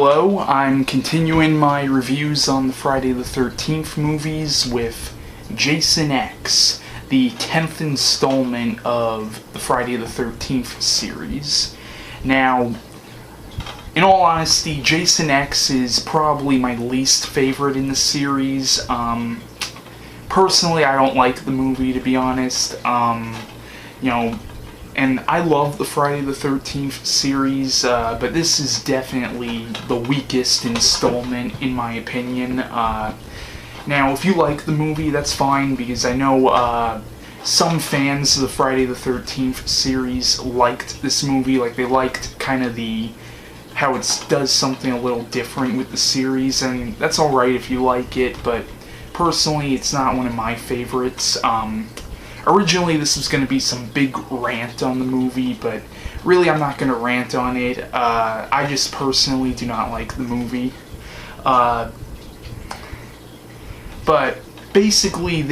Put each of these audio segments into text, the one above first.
Hello, I'm continuing my reviews on the Friday the 13th movies with Jason X, the 10th installment of the Friday the 13th series. Now, in all honesty, Jason X is probably my least favorite in the series. Personally, I don't like the movie, to be honest. And I love the Friday the 13th series, but this is definitely the weakest installment, in my opinion. Now, if you like the movie, that's fine, because I know some fans of the Friday the 13th series liked this movie. Like, they liked kind of how it does something a little different with the series, and that's alright if you like it, but personally, it's not one of my favorites. Originally, this was going to be some big rant on the movie, but really I'm not going to rant on it. I just personally do not like the movie. But basically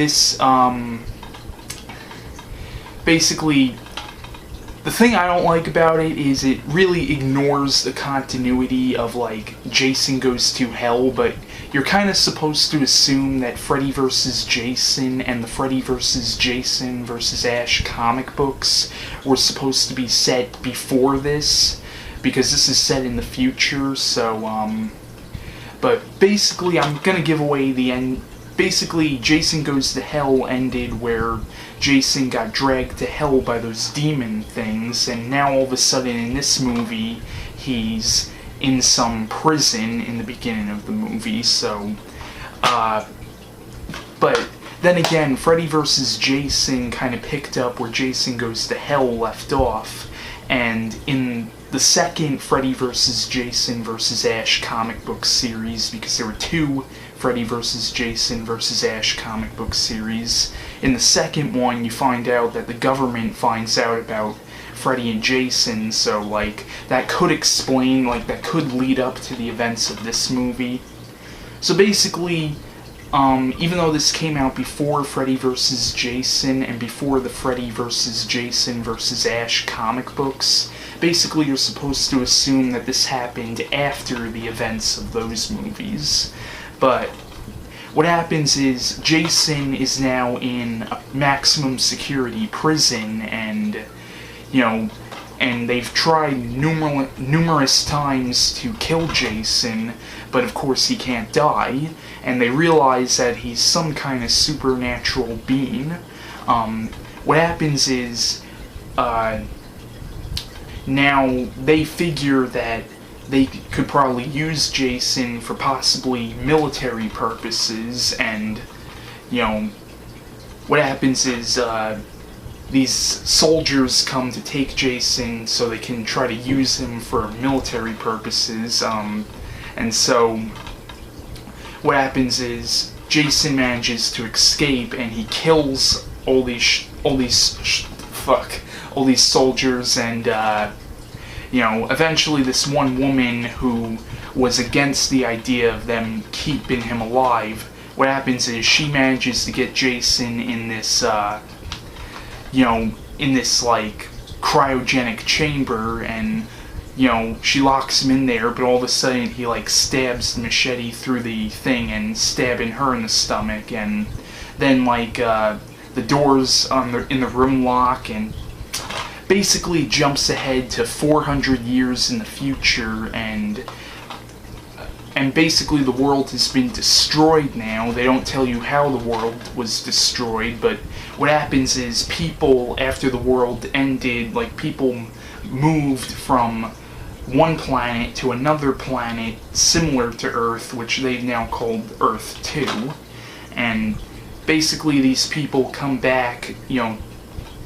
the thing I don't like about it is it really ignores the continuity of, like, Jason Goes to Hell, but you're kind of supposed to assume that Freddy vs. Jason and the Freddy vs. Jason vs. Ash comic books were supposed to be set before this, because this is set in the future, so, but basically I'm gonna give away the end. Basically, Jason Goes to Hell ended where Jason got dragged to hell by those demon things, and now all of a sudden in this movie, he's in some prison in the beginning of the movie, so, but then again, Freddy vs. Jason kind of picked up where Jason Goes to Hell left off, and in the second Freddy vs. Jason vs. Ash comic book series, because there were two Freddy vs. Jason vs. Ash comic book series, in the second one you find out that the government finds out about Freddy and Jason, so, like, that could explain, like, that could lead up to the events of this movie. So basically, even though this came out before Freddy vs. Jason and before the Freddy vs. Jason vs. Ash comic books, basically you're supposed to assume that this happened after the events of those movies. But what happens is Jason is now in a maximum security prison, and and they've tried numerous times to kill Jason, but of course he can't die, and they realize that he's some kind of supernatural being. What happens is, now they figure that they could probably use Jason for possibly military purposes, and, what happens is, these soldiers come to take Jason so they can try to use him for military purposes, and so what happens is Jason manages to escape, and he kills all these soldiers, and eventually this one woman who was against the idea of them keeping him alive, what happens is she manages to get Jason in this like, cryogenic chamber, and, she locks him in there, but all of a sudden he, like, stabs the machete through the thing and stabbing her in the stomach, and then, like, the doors in the room lock, and basically jumps ahead to 400 years in the future, and basically the world has been destroyed now. They don't tell you how the world was destroyed, but what happens is people, after the world ended, like, people moved from one planet to another planet similar to Earth, which they've now called Earth 2, and basically these people come back,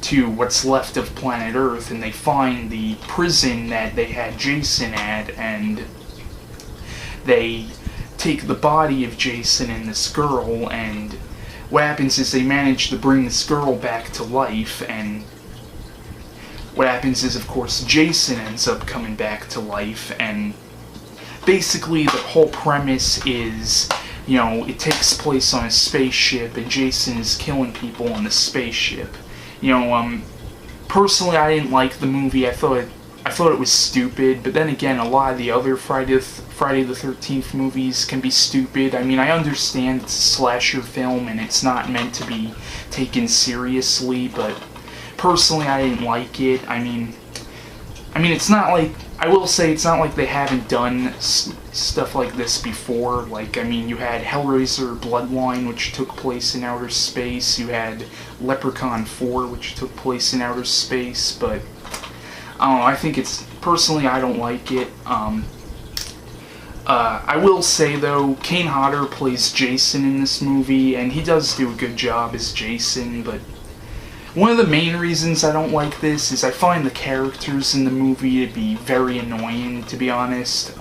to what's left of planet Earth, and they find the prison that they had Jason at, and they take the body of Jason and this girl, and what happens is they manage to bring this girl back to life, and what happens is, of course, Jason ends up coming back to life, and basically the whole premise is, it takes place on a spaceship, and Jason is killing people on the spaceship. Personally, I didn't like the movie. I thought I thought it was stupid, but then again, a lot of the other Friday the 13th movies can be stupid. I mean, I understand it's a slasher film and it's not meant to be taken seriously, but personally, I didn't like it. I mean, it's not like, I will say, it's not like they haven't done stuff like this before. Like, I mean, you had Hellraiser Bloodline, which took place in outer space. You had Leprechaun 4, which took place in outer space, but I don't know, I think it's, personally, I don't like it. I will say, though, Kane Hodder plays Jason in this movie, and he does do a good job as Jason, but one of the main reasons I don't like this is I find the characters in the movie to be very annoying, to be honest.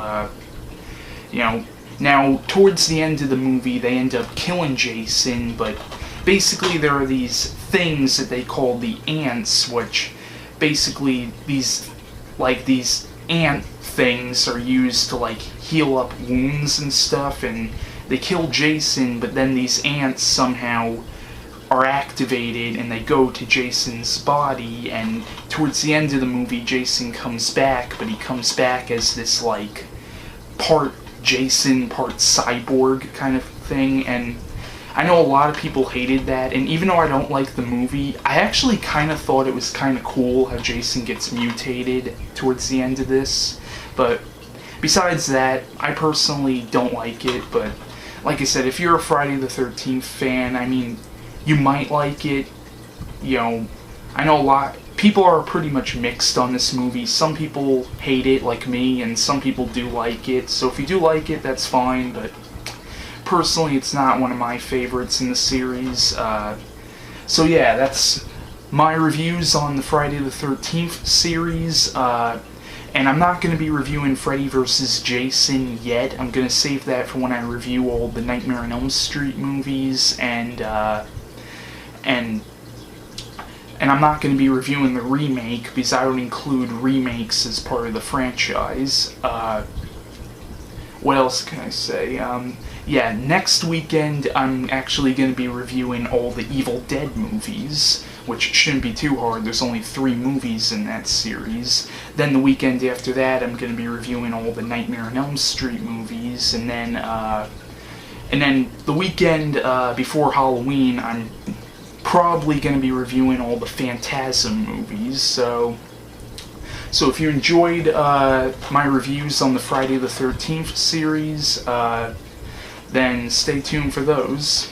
You know, now, towards the end of the movie, they end up killing Jason, but basically there are these things that they call the ants, which basically these ant things are used to, like, heal up wounds and stuff, and they kill Jason, but then these ants somehow are activated and they go to Jason's body, and towards the end of the movie Jason comes back, but he comes back as this, like, part Jason, part cyborg kind of thing, and I know a lot of people hated that, and even though I don't like the movie, I actually kind of thought it was kind of cool how Jason gets mutated towards the end of this, but besides that, I personally don't like it. But like I said, if you're a Friday the 13th fan, I mean, you might like it. You know, I know a lot, people are pretty much mixed on this movie. Some people hate it, like me, and some people do like it, so if you do like it, that's fine, but personally, it's not one of my favorites in the series. So yeah, that's my reviews on the Friday the 13th series. And I'm not going to be reviewing Freddy vs. Jason yet. I'm going to save that for when I review all the Nightmare on Elm Street movies, and I'm not going to be reviewing the remake because I don't include remakes as part of the franchise. What else can I say? Yeah, next weekend I'm actually going to be reviewing all the Evil Dead movies, which shouldn't be too hard. There's only 3 movies in that series. Then the weekend after that I'm going to be reviewing all the Nightmare on Elm Street movies, and then the weekend before Halloween I'm probably going to be reviewing all the Phantasm movies. So if you enjoyed my reviews on the Friday the 13th series, then stay tuned for those.